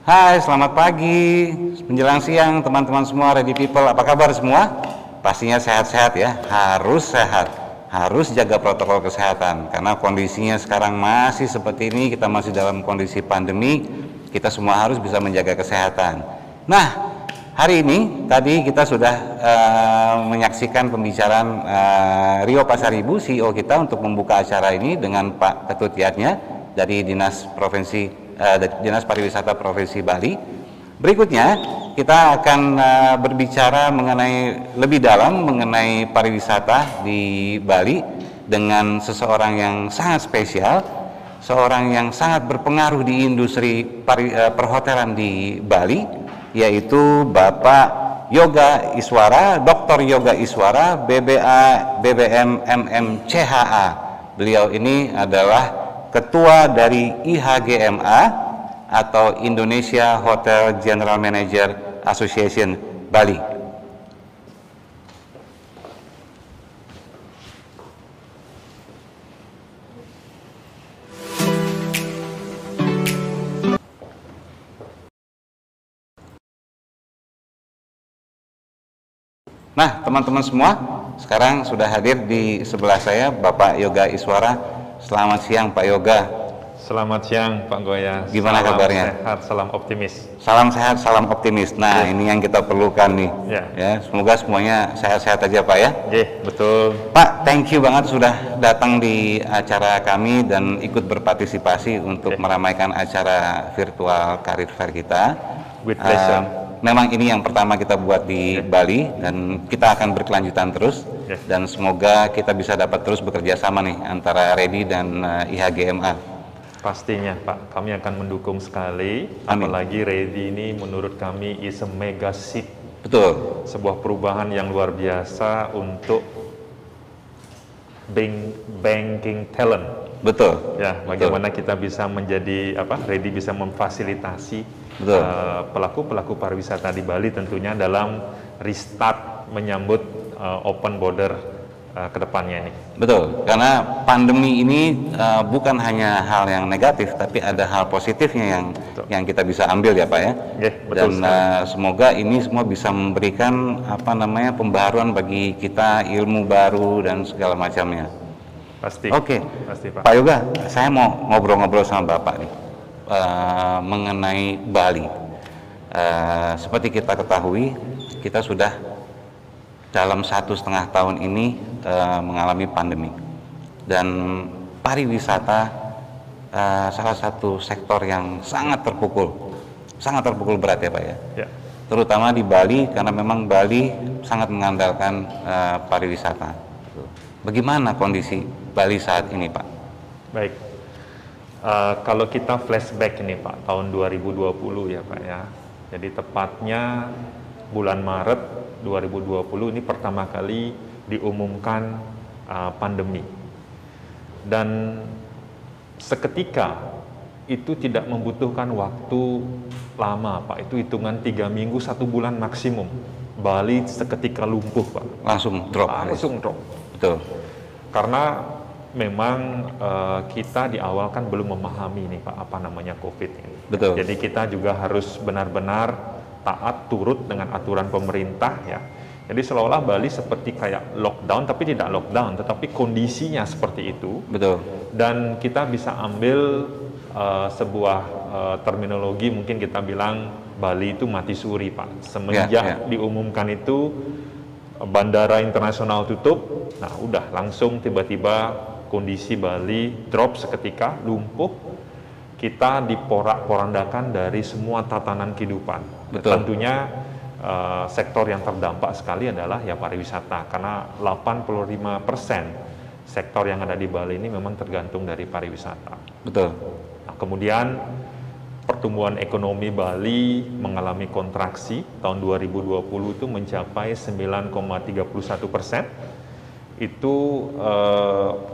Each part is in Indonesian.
Hai, selamat pagi, menjelang siang teman-teman semua, ready people, apa kabar semua? Pastinya sehat-sehat ya, harus sehat, harus jaga protokol kesehatan, karena kondisinya sekarang masih seperti ini, kita masih dalam kondisi pandemi, kita semua harus bisa menjaga kesehatan. Nah, hari ini tadi kita sudah menyaksikan pembicaraan Rio Pasaribu, CEO kita, untuk membuka acara ini dengan Pak Ketut Yatnya dari Dinas Pariwisata Provinsi Bali. Berikutnya kita akan berbicara mengenai lebih dalam mengenai pariwisata di Bali dengan seseorang yang sangat spesial, seorang yang sangat berpengaruh di industri perhotelan di Bali, yaitu Bapak Yoga Iswara, Dr. Yoga Iswara, BBA BBM MMCHA. Beliau ini adalah Ketua dari IHGMA atau Indonesia Hotel General Manager Association Bali. Nah, teman-teman semua, sekarang sudah hadir di sebelah saya Bapak Yoga Iswara. Selamat siang Pak Yoga. Selamat siang Pak Goya. Gimana kabarnya? Sehat, salam optimis. Salam sehat, salam optimis. Nah, ini yang kita perlukan nih. Ya, semoga semuanya sehat-sehat aja Pak ya. Betul. Pak, thank you banget sudah datang di acara kami dan ikut berpartisipasi untuk meramaikan acara virtual Career Fair kita. With pleasure. Memang ini yang pertama kita buat di Bali dan kita akan berkelanjutan terus dan semoga kita bisa dapat terus bekerja sama nih antara Ready dan IHGMA. Pastinya Pak, kami akan mendukung sekali. Amin. Apalagi Ready ini menurut kami is a mega shift. Betul. Sebuah perubahan yang luar biasa untuk banking talent. Betul. Ya, bagaimana kita bisa menjadi Ready bisa memfasilitasi pelaku-pelaku pariwisata di Bali tentunya dalam restart menyambut open border ke depannya ini. Betul, karena pandemi ini bukan hanya hal yang negatif, tapi ada hal positifnya yang kita bisa ambil ya Pak ya. Betul. Dan semoga ini semua bisa memberikan pembaruan bagi kita, ilmu baru dan segala macamnya. Pasti. Oke. Pasti Pak. Pak Yoga, saya mau ngobrol-ngobrol sama Bapak nih mengenai Bali. Seperti kita ketahui, kita sudah dalam 1,5 tahun ini mengalami pandemi dan pariwisata salah satu sektor yang sangat terpukul berat ya Pak ya. Terutama di Bali karena memang Bali sangat mengandalkan pariwisata. Bagaimana kondisi Bali saat ini Pak? Baik, kalau kita flashback ini Pak, tahun 2020 ya Pak ya. Jadi tepatnya bulan Maret 2020 ini pertama kali diumumkan pandemi. Dan seketika itu tidak membutuhkan waktu lama Pak, itu hitungan 3 minggu, 1 bulan maksimum. Bali seketika lumpuh Pak. Langsung drop. Betul. Karena memang kita di awal kan belum memahami nih Pak apa namanya COVID ini. Betul. Jadi kita juga harus benar-benar taat turut dengan aturan pemerintah ya. Jadi seolah-olah Bali seperti kayak lockdown, tapi tidak lockdown, tetapi kondisinya seperti itu. Betul. Dan kita bisa ambil sebuah terminologi, mungkin kita bilang Bali itu mati suri Pak. Semenjak diumumkan itu bandara internasional tutup, nah udah langsung tiba-tiba kondisi Bali drop seketika, lumpuh. Kita diporak-porandakan dari semua tatanan kehidupan. Betul. Tentunya sektor yang terdampak sekali adalah ya pariwisata, karena 85% sektor yang ada di Bali ini memang tergantung dari pariwisata. Betul. Nah, kemudian pertumbuhan ekonomi Bali mengalami kontraksi tahun 2020 itu mencapai 9,31%. Itu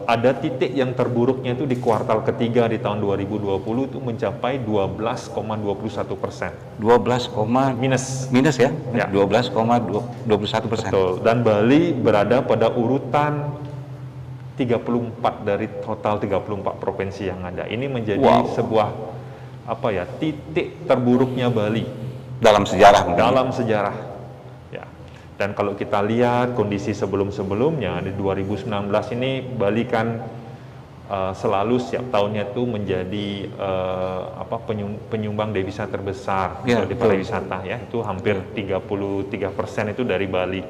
ada titik yang terburuknya itu di kuartal ketiga di tahun 2020 itu mencapai 12,21%. 12, minus ya? 12,21%. Betul. Dan Bali berada pada urutan 34 dari total 34 provinsi yang ada. Ini menjadi sebuah titik terburuknya Bali dalam sejarah mungkin. dalam sejarah. Ya. Dan kalau kita lihat kondisi sebelum-sebelumnya di 2019 ini Bali kan selalu setiap tahunnya itu menjadi penyumbang devisa terbesar Ya, di betul. pariwisata ya. Itu hampir 33% itu dari Bali.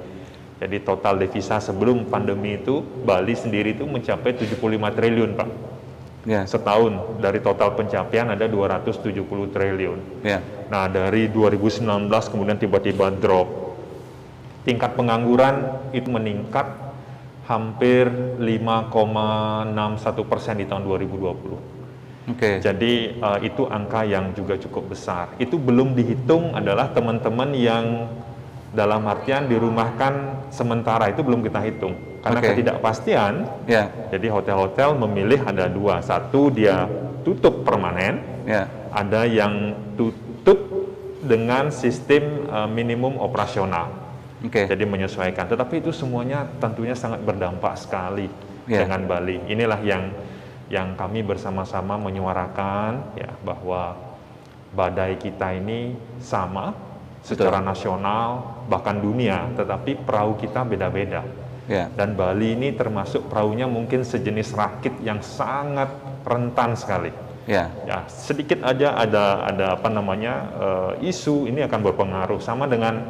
Jadi total devisa sebelum pandemi itu Bali sendiri itu mencapai 75 triliun, Pak. Ya, Setahun dari total pencapaian ada 270 triliun. ya, Nah, dari 2019 kemudian tiba-tiba drop. Tingkat pengangguran itu meningkat hampir 5,61% di tahun 2020. oke. Jadi itu angka yang juga cukup besar. Itu belum dihitung adalah teman-teman yang dalam artian dirumahkan sementara, itu belum kita hitung. Karena Oke. ketidakpastian, Ya, jadi hotel-hotel memilih ada dua. Satu, dia tutup permanen. ya, Ada yang tutup dengan sistem minimum operasional. oke. Jadi menyesuaikan. Tetapi itu semuanya tentunya sangat berdampak sekali Ya. dengan Bali. Inilah yang kami bersama-sama menyuarakan ya, bahwa badai kita ini sama secara nasional bahkan dunia, tetapi perahu kita beda-beda. Ya, Dan Bali ini termasuk perahunya mungkin sejenis rakit yang sangat rentan sekali. ya, Ya, sedikit aja ada isu ini akan berpengaruh, sama dengan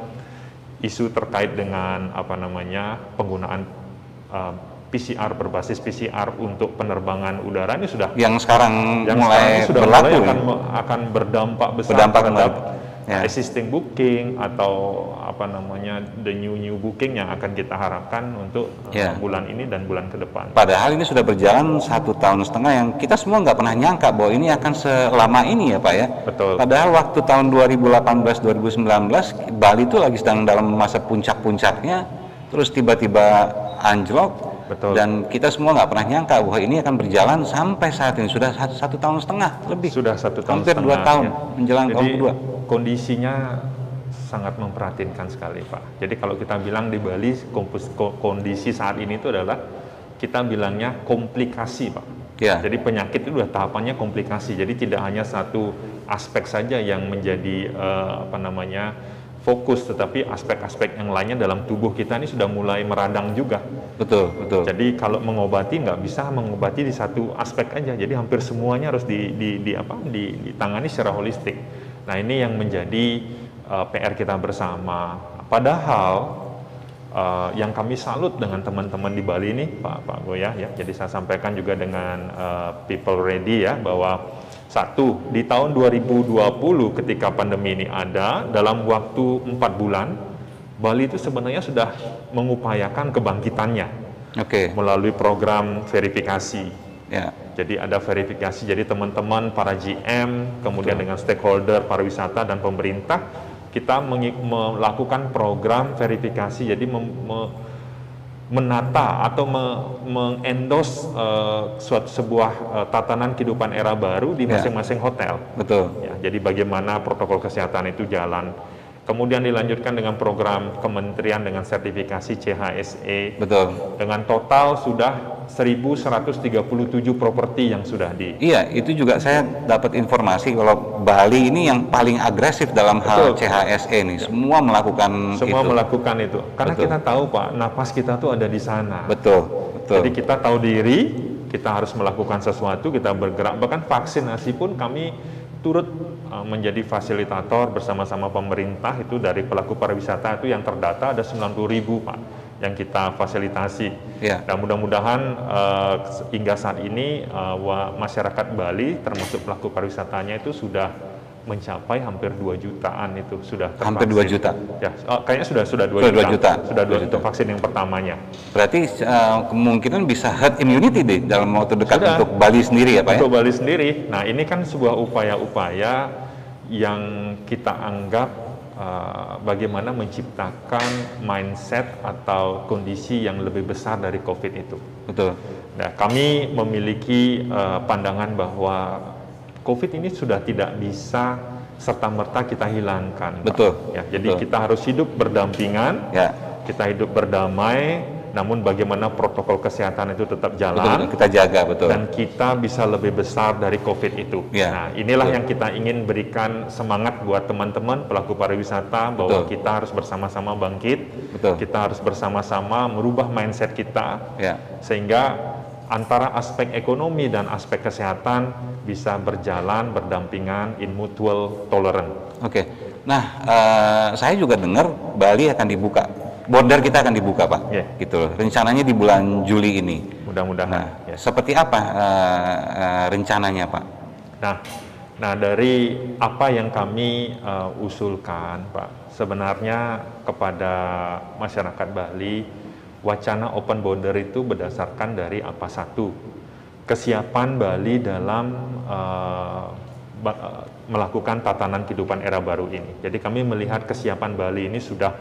isu terkait dengan penggunaan PCR berbasis PCR untuk penerbangan udara ini sudah yang sekarang yang mulai sekarang sudah berlaku. mulai akan berdampak besar Berdampak terhadap ya. existing booking atau the new booking yang akan kita harapkan untuk Ya. bulan ini dan bulan ke depan. Padahal ini sudah berjalan 1,5 tahun yang kita semua nggak pernah nyangka bahwa ini akan selama ini ya Pak ya. Betul. Padahal waktu tahun 2018-2019 Bali itu lagi sedang dalam masa puncak-puncaknya, terus tiba-tiba anjlok. Betul. Dan kita semua nggak pernah nyangka bahwa ini akan berjalan sampai saat ini sudah 1,5 tahun lebih. Sudah 1,5 tahun hampir 2 tahun ya. menjelang tahun Jadi kedua. kondisinya sangat memprihatinkan sekali Pak. Jadi kalau kita bilang di Bali kondisi saat ini itu adalah kita bilangnya komplikasi Pak. Ya. Jadi penyakit itu sudah tahapannya komplikasi. Jadi tidak hanya satu aspek saja yang menjadi fokus, tetapi aspek-aspek yang lainnya dalam tubuh kita ini sudah mulai meradang juga. Betul, betul. Jadi kalau mengobati nggak bisa mengobati di satu aspek aja. Jadi hampir semuanya harus ditangani secara holistik. Nah, ini yang menjadi PR kita bersama. Padahal yang kami salut dengan teman-teman di Bali ini, Pak Goya, ya. Jadi saya sampaikan juga dengan People Ready ya, bahwa satu, di tahun 2020 ketika pandemi ini ada, dalam waktu 4 bulan, Bali itu sebenarnya sudah mengupayakan kebangkitannya melalui program verifikasi. Ya. Jadi ada verifikasi, jadi teman-teman para GM, kemudian dengan stakeholder pariwisata dan pemerintah, kita melakukan program verifikasi, jadi menata atau mengendorse sebuah tatanan kehidupan era baru di masing-masing hotel. Betul. Ya, jadi bagaimana protokol kesehatan itu jalan. Kemudian dilanjutkan dengan program kementerian dengan sertifikasi CHSE. Betul. Dengan total sudah 1.137 properti yang sudah Iya, itu juga saya dapat informasi kalau Bali ini yang paling agresif dalam hal CHSE nih. Semua melakukan itu. Karena kita tahu Pak, napas kita tuh ada di sana. Betul. Jadi kita tahu diri, kita harus melakukan sesuatu, kita bergerak. Bahkan vaksinasi pun kami turut menjadi fasilitator bersama-sama pemerintah, itu dari pelaku pariwisata itu yang terdata ada 90.000 Pak yang kita fasilitasi. Dan mudah-mudahan hingga saat ini masyarakat Bali termasuk pelaku pariwisatanya itu sudah mencapai hampir 2 jutaan itu sudah tervaksin. Hampir 2 juta? Ya, kayaknya sudah 2 juta. Sudah 2 juta vaksin yang pertamanya. Berarti kemungkinan bisa herd immunity deh dalam waktu dekat untuk Bali sendiri ya Pak ya? Untuk Bali sendiri. Nah, ini kan sebuah upaya-upaya yang kita anggap bagaimana menciptakan mindset atau kondisi yang lebih besar dari COVID itu. Betul. Nah, kami memiliki pandangan bahwa COVID ini sudah tidak bisa serta-merta kita hilangkan. Betul. Ya, jadi kita harus hidup berdampingan, kita hidup berdamai, namun bagaimana protokol kesehatan itu tetap jalan. Betul, kita jaga, betul. Dan kita bisa lebih besar dari COVID itu. Ya, nah, inilah betul. yang kita ingin berikan semangat buat teman-teman pelaku pariwisata bahwa kita harus bersama-sama bangkit. Betul. Kita harus bersama-sama merubah mindset kita, Ya. sehingga antara aspek ekonomi dan aspek kesehatan bisa berjalan berdampingan in mutual tolerance. Oke. Nah, saya juga dengar Bali akan dibuka, border kita akan dibuka, Pak. Yeah. Gitu loh. Rencananya di bulan Juli ini. Mudah-mudahan. Nah, ya. seperti apa rencananya, Pak? Nah, dari apa yang kami usulkan, Pak, sebenarnya kepada masyarakat Bali, wacana open border itu berdasarkan dari apa? Satu, kesiapan Bali dalam melakukan tatanan kehidupan era baru ini. Jadi kami melihat kesiapan Bali ini sudah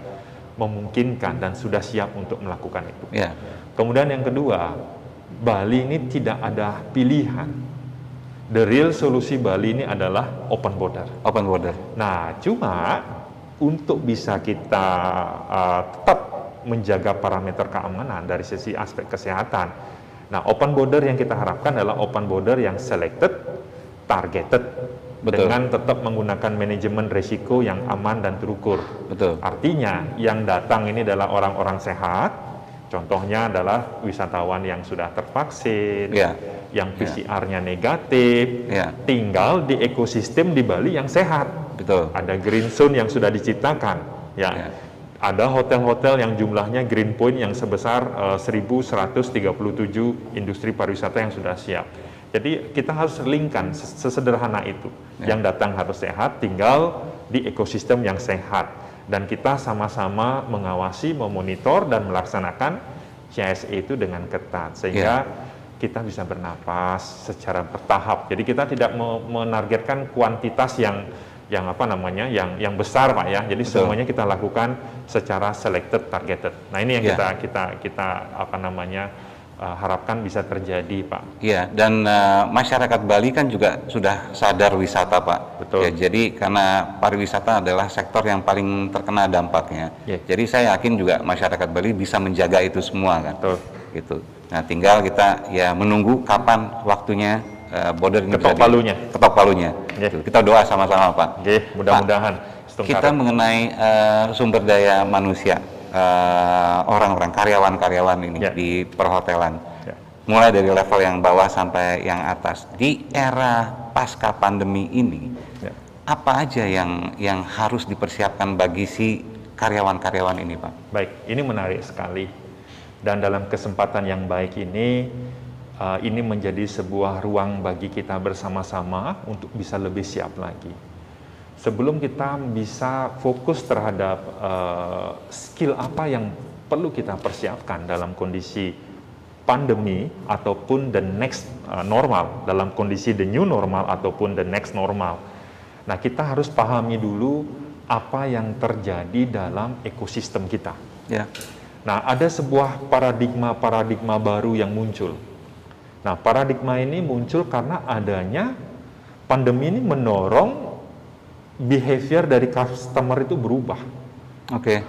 memungkinkan dan sudah siap untuk melakukan itu. Ya. Kemudian yang kedua, Bali ini tidak ada pilihan. The real solusi Bali ini adalah open border. Open border. Nah, cuma untuk bisa kita tetap menjaga parameter keamanan dari sisi aspek kesehatan. Nah, open border yang kita harapkan adalah open border yang selected, targeted, Betul. dengan tetap menggunakan manajemen risiko yang aman dan terukur. Betul. Artinya, yang datang ini adalah orang-orang sehat, contohnya adalah wisatawan yang sudah tervaksin, Ya. yang PCR-nya negatif, Ya. tinggal di ekosistem di Bali yang sehat. Betul. Ada green zone yang sudah diciptakan, ya. Ya. Ada hotel-hotel yang jumlahnya green point yang sebesar 1.137 industri pariwisata yang sudah siap. Jadi kita harus linkkan sesederhana itu. Ya. Yang datang harus sehat, tinggal di ekosistem yang sehat. Dan kita sama-sama mengawasi, memonitor, dan melaksanakan CSE itu dengan ketat. Sehingga kita bisa bernapas secara bertahap. Jadi kita tidak menargetkan kuantitas yang besar, Pak, ya. Jadi Betul. semuanya kita lakukan secara selected, targeted. Nah, ini yang Ya. kita harapkan bisa terjadi, Pak. Iya, dan masyarakat Bali kan juga sudah sadar wisata, Pak. Betul. Ya, jadi karena pariwisata adalah sektor yang paling terkena dampaknya. Ya. Jadi saya yakin juga masyarakat Bali bisa menjaga itu semua, kan. Betul. Gitu. Nah, tinggal kita ya menunggu kapan waktunya border ini Ketok palunya. ketok palunya. Ya. Gitu. Kita doa sama-sama, Pak. Oke, mudah-mudahan. Kita mengenai sumber daya manusia, orang-orang karyawan-karyawan ini Ya. di perhotelan, Ya. mulai dari level yang bawah sampai yang atas. Di era pasca pandemi ini, Ya. apa aja yang harus dipersiapkan bagi si karyawan-karyawan ini, Pak? Baik, ini menarik sekali. Dan dalam kesempatan yang baik ini menjadi sebuah ruang bagi kita bersama-sama untuk bisa lebih siap lagi. Sebelum kita bisa fokus terhadap skill apa yang perlu kita persiapkan dalam kondisi pandemi ataupun the next normal, dalam kondisi the new normal ataupun the next normal. Nah, kita harus pahami dulu apa yang terjadi dalam ekosistem kita. Ya. Nah, ada sebuah paradigma baru yang muncul. Nah, paradigma ini muncul karena adanya pandemi ini mendorong behavior dari customer itu berubah. Oke.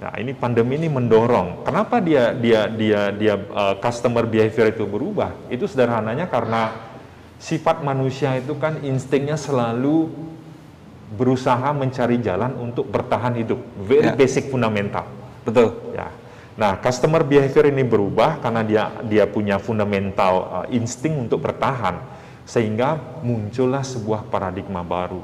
Nah, ini pandemi ini mendorong. Kenapa dia customer behavior itu berubah? Itu sederhananya karena sifat manusia itu kan instingnya selalu berusaha mencari jalan untuk bertahan hidup. Very basic, fundamental. Betul. Ya. Nah, customer behavior ini berubah karena dia punya fundamental insting untuk bertahan, sehingga muncullah sebuah paradigma baru.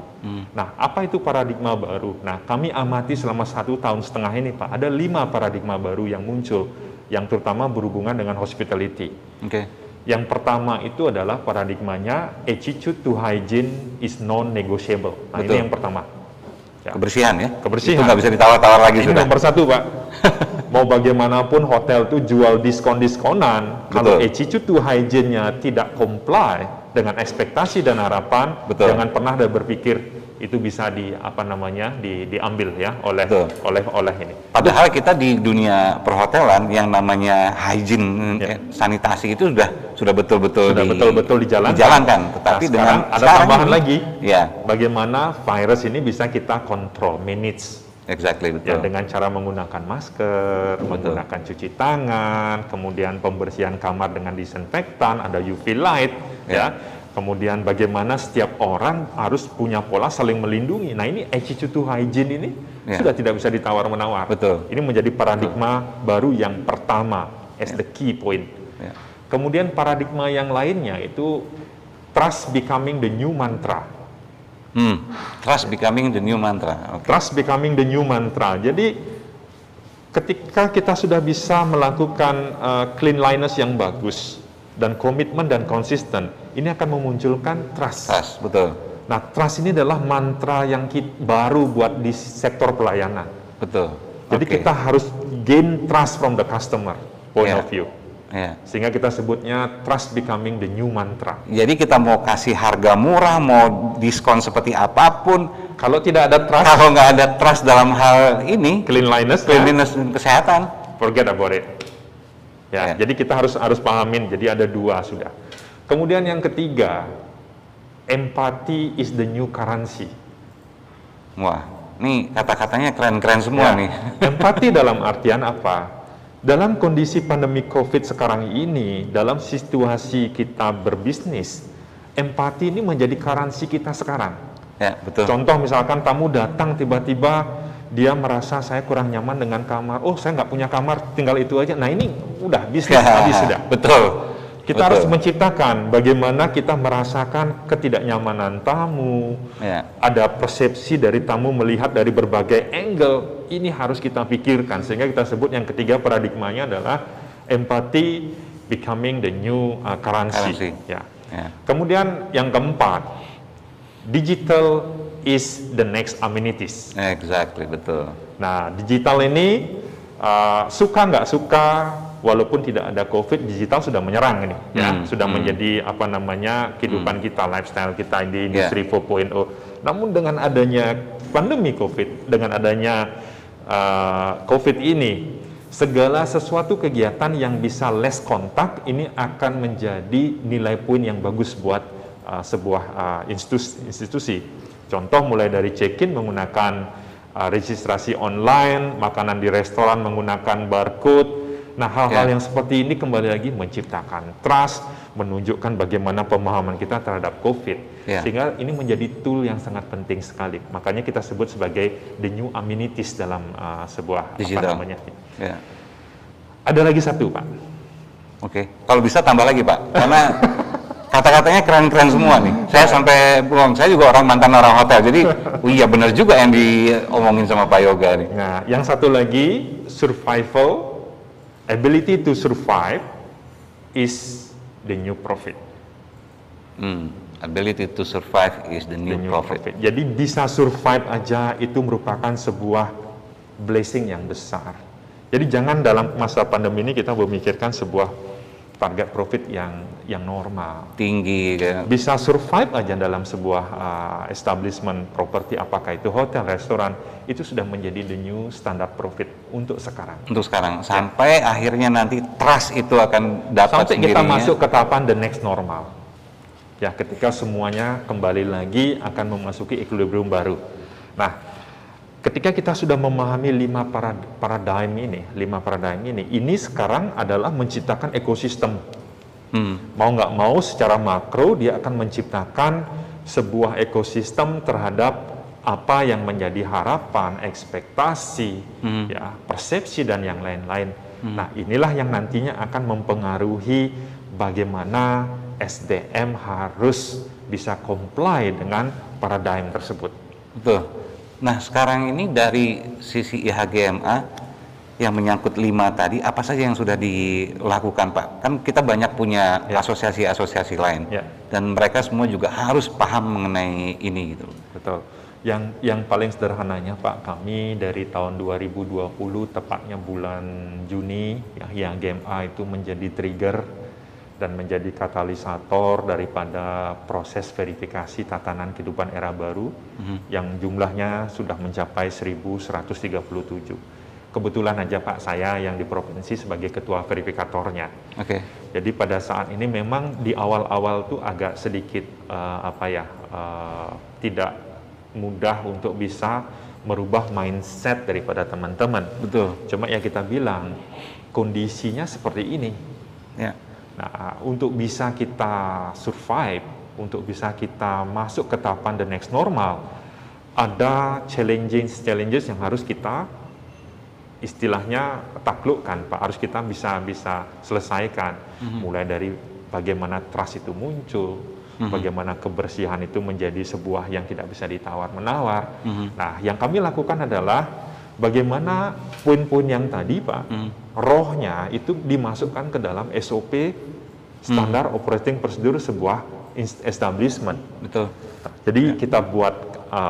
Nah, apa itu paradigma baru? Nah, kami amati selama 1,5 tahun ini, Pak, ada 5 paradigma baru yang muncul, yang terutama berhubungan dengan hospitality. Oke. Yang pertama itu adalah paradigmanya attitude to hygiene is non-negotiable. Nah, Betul. ini yang pertama. Ya. Kebersihan ya? Kebersihan. Itu nggak bisa ditawar-tawar lagi Ini sudah. nomor 1, Pak. Mau bagaimanapun hotel tuh jual diskon-diskonan, kalau attitude to hygiene-nya tidak comply dengan ekspektasi dan harapan, jangan pernah ada berpikir itu bisa diambil ya oleh ini. Padahal kita di dunia perhotelan yang namanya hygiene, sanitasi itu sudah betul-betul dijalankan. Tetapi nah, dengan ada tambahan lagi, ya, bagaimana virus ini bisa kita kontrol, manage. Exactly, Ya, betul. dengan cara menggunakan masker, menggunakan cuci tangan, kemudian pembersihan kamar dengan disinfektan, ada UV light, ya. Kemudian bagaimana setiap orang harus punya pola saling melindungi. Nah, ini attitude to hygiene ini sudah tidak bisa ditawar-menawar. Betul. Ini menjadi paradigma baru yang pertama as the key point. Ya. Kemudian paradigma yang lainnya itu trust becoming the new mantra. Trust becoming the new mantra. Okay. Trust becoming the new mantra. Jadi ketika kita sudah bisa melakukan cleanliness yang bagus dan komitmen dan konsisten, ini akan memunculkan trust. Trust, betul. Nah, trust ini adalah mantra yang baru buat di sektor pelayanan. Betul. Jadi kita harus gain trust from the customer point of view. Sehingga kita sebutnya trust becoming the new mantra. Jadi kita mau kasih harga murah, mau diskon seperti apapun, kalau tidak ada trust, kalau nggak ada trust dalam hal ini, cleanliness dan kesehatan, forget about it. Ya, jadi kita harus pahamin. Jadi ada dua sudah. Kemudian yang ketiga, empathy is the new currency. Wah, nih kata-katanya keren-keren semua nih. Empati dalam artian apa? Dalam kondisi pandemi COVID sekarang ini, dalam situasi kita berbisnis, empati ini menjadi currency kita sekarang. Ya, betul. Contoh misalkan tamu datang tiba-tiba dia merasa saya kurang nyaman dengan kamar. Oh, saya nggak punya kamar, tinggal itu aja. Nah, ini udah bisnis habis sudah. Betul. Kita harus menciptakan bagaimana kita merasakan ketidaknyamanan tamu. Ada persepsi dari tamu melihat dari berbagai angle. Ini harus kita pikirkan sehingga kita sebut yang ketiga paradigmanya adalah empathy becoming the new currency. Kemudian yang keempat, digital is the next amenities. Exactly, betul. Nah, digital ini suka nggak suka, walaupun tidak ada COVID, digital sudah menyerang ini, sudah menjadi apa namanya kehidupan kita, lifestyle kita di industri 4.0. Namun dengan adanya pandemi COVID, dengan adanya COVID ini, segala sesuatu kegiatan yang bisa less kontak ini akan menjadi nilai poin yang bagus buat sebuah institusi. Contoh mulai dari check-in menggunakan registrasi online, makanan di restoran menggunakan barcode. Nah, hal-hal yang seperti ini kembali lagi menciptakan trust, menunjukkan bagaimana pemahaman kita terhadap COVID. Sehingga ini menjadi tool yang sangat penting sekali. Makanya kita sebut sebagai the new amenities dalam sebuah digital. Apa namanya. Ada lagi satu, Pak. Oke, kalau bisa tambah lagi, Pak. Karena kata-katanya keren-keren semua nih. Saya sampai belum, saya juga mantan orang hotel. Jadi, iya benar juga yang diomongin sama Pak Yoga nih. Nah, yang satu lagi, survival, ability to survive is the new profit. Ability to survive is the new profit. Jadi bisa survive aja itu merupakan sebuah blessing yang besar. Jadi jangan dalam masa pandemi ini kita memikirkan sebuah target profit yang normal, tinggi. Bisa survive aja dalam sebuah establishment properti, apakah itu hotel, restoran, itu sudah menjadi the new standard profit untuk sekarang. Untuk sekarang, sampai akhirnya nanti trust itu akan dapat sampai sendirinya. Kita masuk ke tahapan the next normal. Ya, ketika semuanya kembali lagi akan memasuki equilibrium baru. Nah, ketika kita sudah memahami 5 paradigm ini sekarang adalah menciptakan ekosistem. Mau nggak mau secara makro dia akan menciptakan sebuah ekosistem terhadap apa yang menjadi harapan, ekspektasi, ya, persepsi dan yang lain-lain. Nah, inilah yang nantinya akan mempengaruhi bagaimana SDM harus bisa comply dengan paradigm tersebut. Betul. Nah, sekarang ini dari sisi IHGMA yang menyangkut 5 tadi, apa saja yang sudah dilakukan, Pak? Kan kita banyak punya asosiasi-asosiasi lain, dan mereka semua juga harus paham mengenai ini, gitu. Betul. Yang paling sederhananya, Pak, kami dari tahun 2020, tepatnya bulan Juni, ya, IHGMA itu menjadi trigger dan menjadi katalisator daripada proses verifikasi tatanan kehidupan era baru yang jumlahnya sudah mencapai 1.137. Kebetulan aja, Pak, saya yang di provinsi sebagai ketua verifikatornya. Jadi pada saat ini memang di awal-awal tuh agak sedikit tidak mudah untuk bisa merubah mindset daripada teman-teman. Betul. Cuma ya kita bilang kondisinya seperti ini. Ya. Nah, untuk bisa kita survive, untuk bisa kita masuk ke tahapan the next normal, ada challenges yang harus kita istilahnya taklukkan, Pak. Harus kita bisa selesaikan. Mulai dari bagaimana trust itu muncul, bagaimana kebersihan itu menjadi sebuah yang tidak bisa ditawar-menawar. Nah, yang kami lakukan adalah bagaimana poin-poin yang tadi, Pak, rohnya itu dimasukkan ke dalam SOP, standar operating procedure sebuah establishment. Betul. Jadi kita buat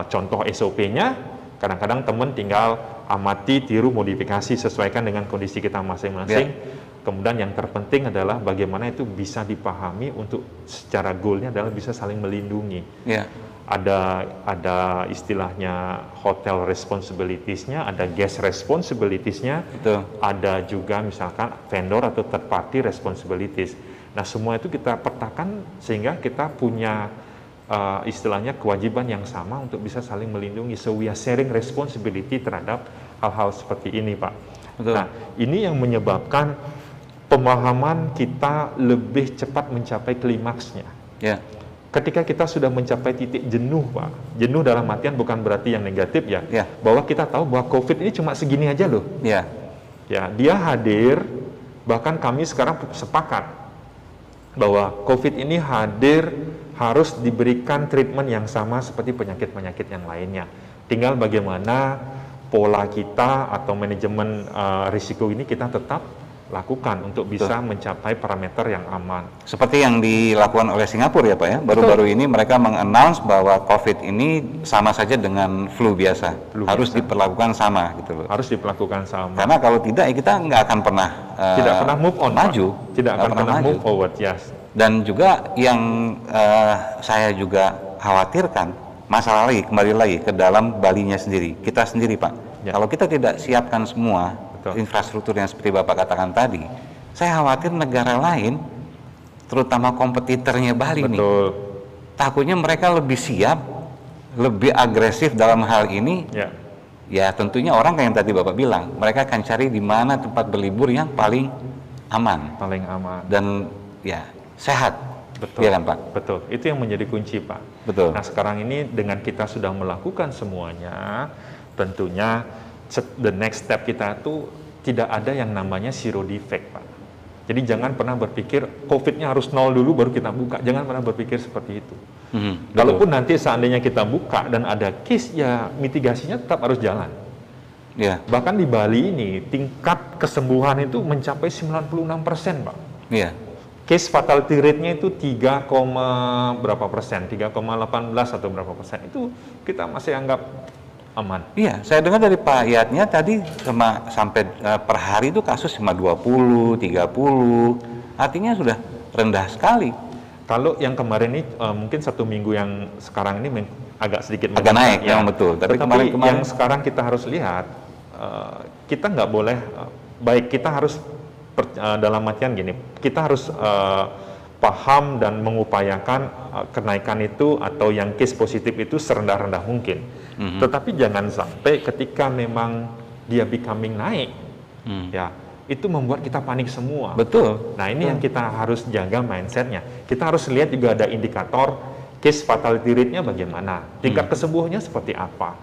contoh SOP-nya, kadang-kadang teman tinggal amati, tiru, modifikasi, sesuaikan dengan kondisi kita masing-masing. Kemudian yang terpenting adalah bagaimana itu bisa dipahami untuk secara goalnya adalah bisa saling melindungi. Ada istilahnya hotel responsibilities-nya, ada guest responsibilities-nya, ada juga misalkan vendor atau third party responsibilities. Nah, semua itu kita petakan sehingga kita punya istilahnya kewajiban yang sama untuk bisa saling melindungi. So we are sharing responsibility terhadap hal-hal seperti ini, Pak. Betul. Nah, ini yang menyebabkan pemahaman kita lebih cepat mencapai klimaksnya. Ketika kita sudah mencapai titik jenuh, Pak. Jenuh dalam artian bukan berarti yang negatif ya. Bahwa kita tahu bahwa COVID ini cuma segini aja loh. Ya, dia hadir, bahkan kami sekarang sepakat bahwa COVID ini hadir harus diberikan treatment yang sama seperti penyakit-penyakit yang lainnya. Tinggal bagaimana pola kita atau manajemen risiko ini kita tetap lakukan untuk bisa mencapai parameter yang aman. Seperti yang dilakukan oleh Singapura ya Pak ya, baru-baru ini mereka mengannounce bahwa COVID ini sama saja dengan flu biasa, harus diperlakukan sama gitu loh. Harus diperlakukan sama. Karena kalau tidak ya kita nggak akan pernah tidak pernah move on, maju, tidak akan pernah move forward, yes. Dan juga yang saya juga khawatirkan masalah lagi, kembali lagi ke dalam Balinya sendiri, kita sendiri Pak. Kalau kita tidak siapkan semua infrastruktur yang seperti Bapak katakan tadi, saya khawatir negara lain, terutama kompetitornya Bali nih, takutnya mereka lebih siap, lebih agresif dalam hal ini. Ya tentunya orang kayak yang tadi Bapak bilang, mereka akan cari di mana tempat berlibur yang paling aman, dan ya sehat. Betul, ya kan Pak? Betul. Itu yang menjadi kunci Pak. Betul. Nah sekarang ini dengan kita sudah melakukan semuanya, tentunya the next step kita itu tidak ada yang namanya zero defect Pak. Jadi jangan pernah berpikir COVID-nya harus nol dulu baru kita buka. Jangan pernah berpikir seperti itu. Kalaupun nanti seandainya kita buka dan ada case, ya mitigasinya tetap harus jalan. Bahkan di Bali ini tingkat kesembuhan itu mencapai 96% Pak. Case fatality rate-nya itu 3, berapa persen, 3,18 atau berapa persen, itu kita masih anggap aman. Iya, saya dengar dari Pak Yatnya tadi sampai per hari itu kasus cuma 20, 30, artinya sudah rendah sekali. Kalau yang kemarin ini mungkin 1 minggu yang sekarang ini agak sedikit naik, ya, yang betul. Tapi kemarin yang sekarang kita harus lihat, kita nggak boleh, baik kita harus dalam artian gini, kita harus paham dan mengupayakan kenaikan itu atau yang case positif itu serendah-rendah mungkin. Tetapi jangan sampai ketika memang dia becoming naik, ya itu membuat kita panik semua. Betul. Nah ini yang kita harus jaga mindsetnya. Kita harus lihat juga ada indikator case fatality rate-nya bagaimana, tingkat kesembuhannya seperti apa.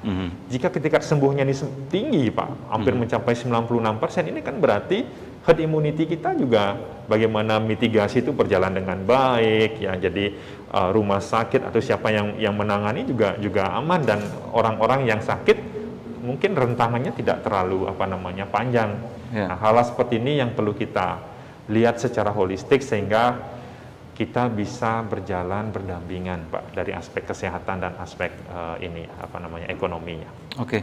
Jika tingkat kesembuhannya ini tinggi Pak, hampir mencapai 96%, ini kan berarti herd immunity kita juga bagaimana mitigasi itu berjalan dengan baik ya. Jadi rumah sakit atau siapa yang menangani juga aman, dan orang-orang yang sakit mungkin rentangannya tidak terlalu panjang. Nah, hal seperti ini yang perlu kita lihat secara holistik sehingga kita bisa berjalan berdampingan Pak dari aspek kesehatan dan aspek ekonominya. Oke.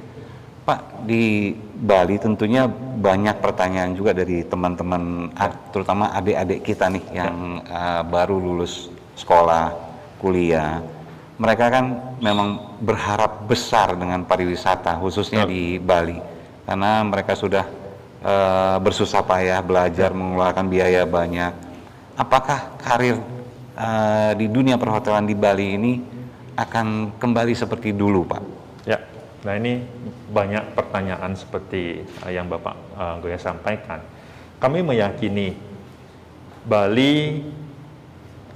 Pak, di Bali tentunya banyak pertanyaan juga dari teman-teman, terutama adik-adik kita nih yang baru lulus sekolah, kuliah. Mereka kan memang berharap besar dengan pariwisata, khususnya di Bali. Karena mereka sudah bersusah payah belajar, mengeluarkan biaya banyak. Apakah karir di dunia perhotelan di Bali ini akan kembali seperti dulu, Pak? Ya. Nah ini banyak pertanyaan seperti yang Bapak Goya sampaikan. Kami meyakini Bali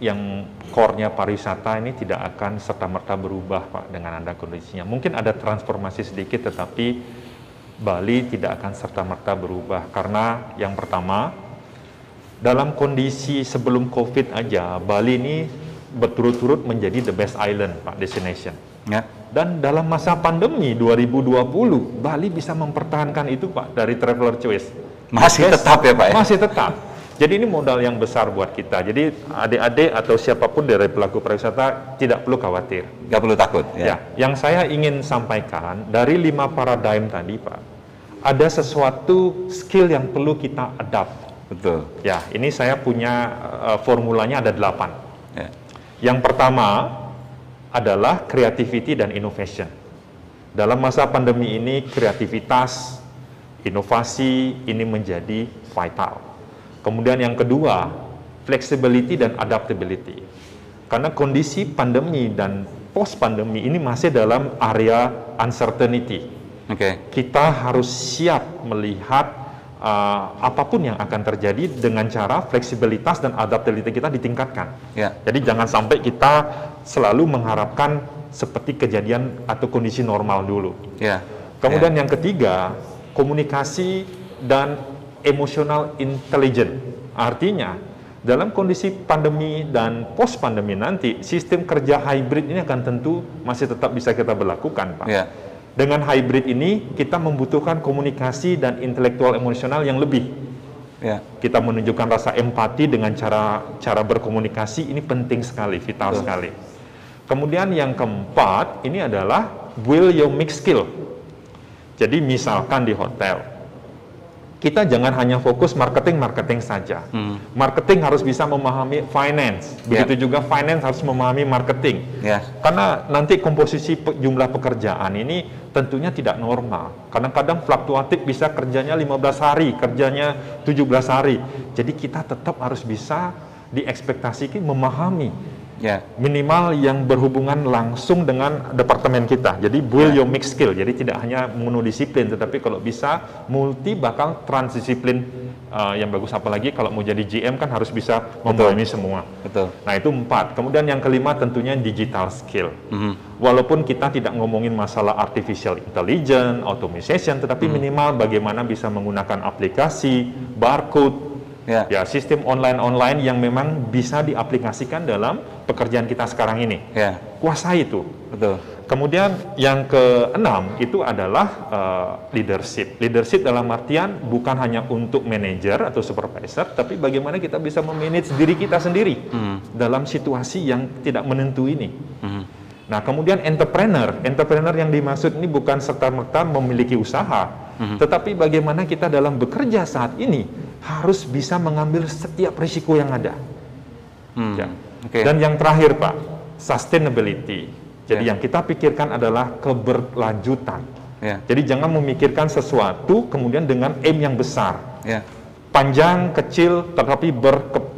yang core-nya pariwisata ini tidak akan serta-merta berubah Pak dengan ada kondisinya. Mungkin ada transformasi sedikit tetapi Bali tidak akan serta-merta berubah karena yang pertama dalam kondisi sebelum COVID aja Bali ini berturut-turut menjadi the best island Pak destination. Ya. Dan dalam masa pandemi 2020 Bali bisa mempertahankan itu Pak dari Traveler Choice. Masih tetap ya Pak ya? Masih tetap. Jadi ini modal yang besar buat kita. Jadi adik-adik atau siapapun dari pelaku pariwisata tidak perlu khawatir. Nggak perlu takut ya? Yang saya ingin sampaikan dari 5 paradigm tadi Pak, ada sesuatu skill yang perlu kita adapt. Betul. Ya, ini saya punya formulanya ada 8. Ya. Yang pertama adalah creativity dan innovation. Dalam masa pandemi ini, kreativitas, inovasi ini menjadi vital. Kemudian yang kedua, flexibility dan adaptability. Karena kondisi pandemi dan post-pandemi ini masih dalam area uncertainty. Kita harus siap melihat apapun yang akan terjadi dengan cara fleksibilitas dan adaptability kita ditingkatkan. Jadi jangan sampai kita selalu mengharapkan seperti kejadian atau kondisi normal dulu. Kemudian yang ketiga, komunikasi dan emotional intelligence. Artinya dalam kondisi pandemi dan post pandemi nanti sistem kerja hybrid ini akan tentu masih tetap bisa kita berlakukan Pak. Dengan hybrid ini kita membutuhkan komunikasi dan intelektual emosional yang lebih. Kita menunjukkan rasa empati dengan cara berkomunikasi ini penting sekali, vital sekali. Kemudian yang keempat ini adalah will your mix skill. Jadi misalkan di hotel kita jangan hanya fokus marketing saja. Marketing harus bisa memahami finance. Begitu juga finance harus memahami marketing. Karena nanti komposisi jumlah pekerjaan ini tentunya tidak normal. Kadang-kadang fluktuatif bisa kerjanya 15 hari, kerjanya 17 hari. Jadi kita tetap harus bisa diekspektasikan memahami minimal yang berhubungan langsung dengan departemen kita. Jadi build your mix skill. Jadi tidak hanya monodisiplin, tetapi kalau bisa multi bakal transdisiplin yang bagus. Apalagi kalau mau jadi GM kan harus bisa memahami semua. Nah itu 4. Kemudian yang kelima tentunya digital skill. Walaupun kita tidak ngomongin masalah artificial intelligence, automation, tetapi minimal bagaimana bisa menggunakan aplikasi, barcode, sistem online yang memang bisa diaplikasikan dalam pekerjaan kita sekarang ini. Kuasai itu. Kemudian yang keenam itu adalah leadership. Leadership dalam artian bukan hanya untuk manajer atau supervisor, tapi bagaimana kita bisa memanage diri kita sendiri dalam situasi yang tidak menentu ini. Nah, kemudian entrepreneur yang dimaksud ini bukan serta-merta memiliki usaha, tetapi bagaimana kita dalam bekerja saat ini harus bisa mengambil setiap risiko yang ada. Dan yang terakhir Pak, sustainability. Jadi yang kita pikirkan adalah keberlanjutan. Jadi jangan memikirkan sesuatu kemudian dengan aim yang besar. Panjang, kecil, tetapi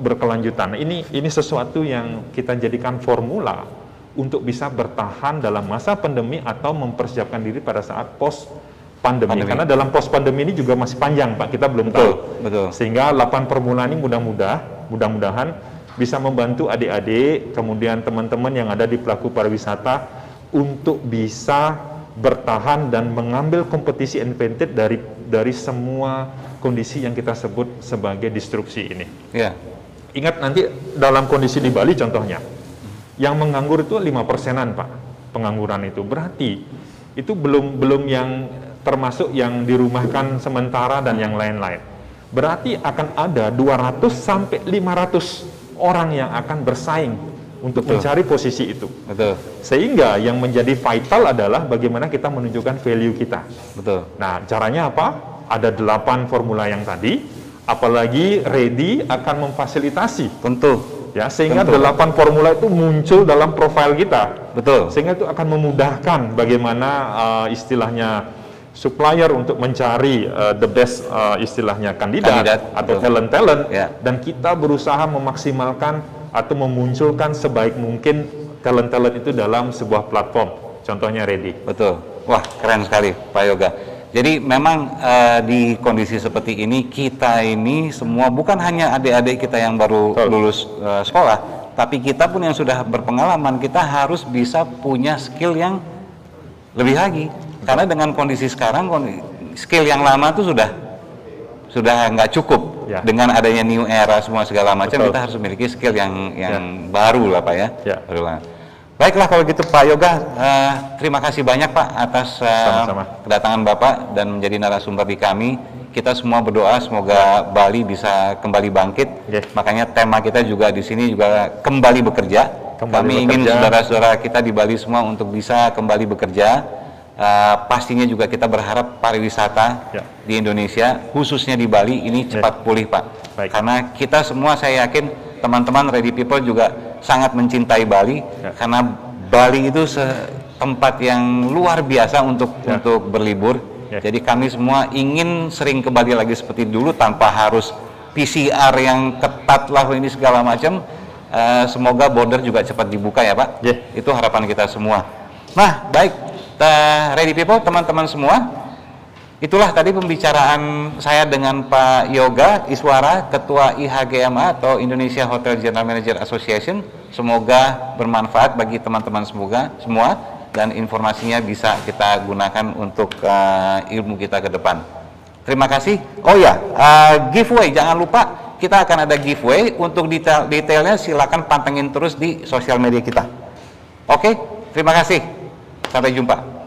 berkelanjutan. Ini sesuatu yang kita jadikan formula untuk bisa bertahan dalam masa pandemi atau mempersiapkan diri pada saat post pandemi. Karena dalam post pandemi ini juga masih panjang Pak, kita belum tahu. Sehingga 8 formula ini mudah-mudahan bisa membantu adik-adik, kemudian teman-teman yang ada di pelaku pariwisata untuk bisa bertahan dan mengambil kompetisi advantage dari semua kondisi yang kita sebut sebagai disrupsi ini. Ingat nanti dalam kondisi di Bali contohnya, yang menganggur itu 5%-an Pak, pengangguran itu. Berarti itu belum yang termasuk yang dirumahkan sementara dan yang lain-lain. Berarti akan ada 200 sampai 500 orang yang akan bersaing untuk mencari posisi itu. Sehingga yang menjadi vital adalah bagaimana kita menunjukkan value kita. Nah, caranya apa? Ada 8 formula yang tadi, apalagi Ready akan memfasilitasi. Sehingga 8 formula itu muncul dalam profil kita. Sehingga itu akan memudahkan bagaimana istilahnya supplier untuk mencari the best istilahnya kandidat atau talent dan kita berusaha memaksimalkan atau memunculkan sebaik mungkin talent itu dalam sebuah platform, contohnya Ready. Wah, keren sekali Pak Yoga. Jadi memang di kondisi seperti ini kita ini semua bukan hanya adik-adik kita yang baru lulus sekolah, tapi kita pun yang sudah berpengalaman, kita harus bisa punya skill yang lebih lagi. Karena dengan kondisi sekarang, skill yang lama itu sudah nggak cukup. Dengan adanya new era semua segala macam, kita harus memiliki skill yang baru lah Pak ya. Baiklah kalau gitu Pak Yoga, terima kasih banyak Pak atas kedatangan Bapak dan menjadi narasumber di kami. Kita semua berdoa semoga Bali bisa kembali bangkit. Makanya tema kita juga di sini juga kembali bekerja. Kami ingin saudara-saudara kita di Bali semua untuk bisa kembali bekerja. Pastinya juga kita berharap pariwisata di Indonesia, khususnya di Bali ini cepat pulih Pak. Karena kita semua, saya yakin teman-teman Ready People juga sangat mencintai Bali, karena Bali itu tempat yang luar biasa untuk berlibur. Jadi kami semua ingin sering ke Bali lagi seperti dulu tanpa harus PCR yang ketat lah ini segala macam. Semoga border juga cepat dibuka ya Pak. Itu harapan kita semua. Nah baik, Ready People, teman-teman semua, itulah tadi pembicaraan saya dengan Pak Yoga Iswara, Ketua IHGMA atau Indonesia Hotel General Manager Association. Semoga bermanfaat bagi teman-teman semua dan informasinya bisa kita gunakan untuk ilmu kita ke depan. Terima kasih. Oh ya, giveaway, jangan lupa kita akan ada giveaway. Untuk detailnya silakan pantengin terus di sosial media kita. Oke, terima kasih. Sampai jumpa.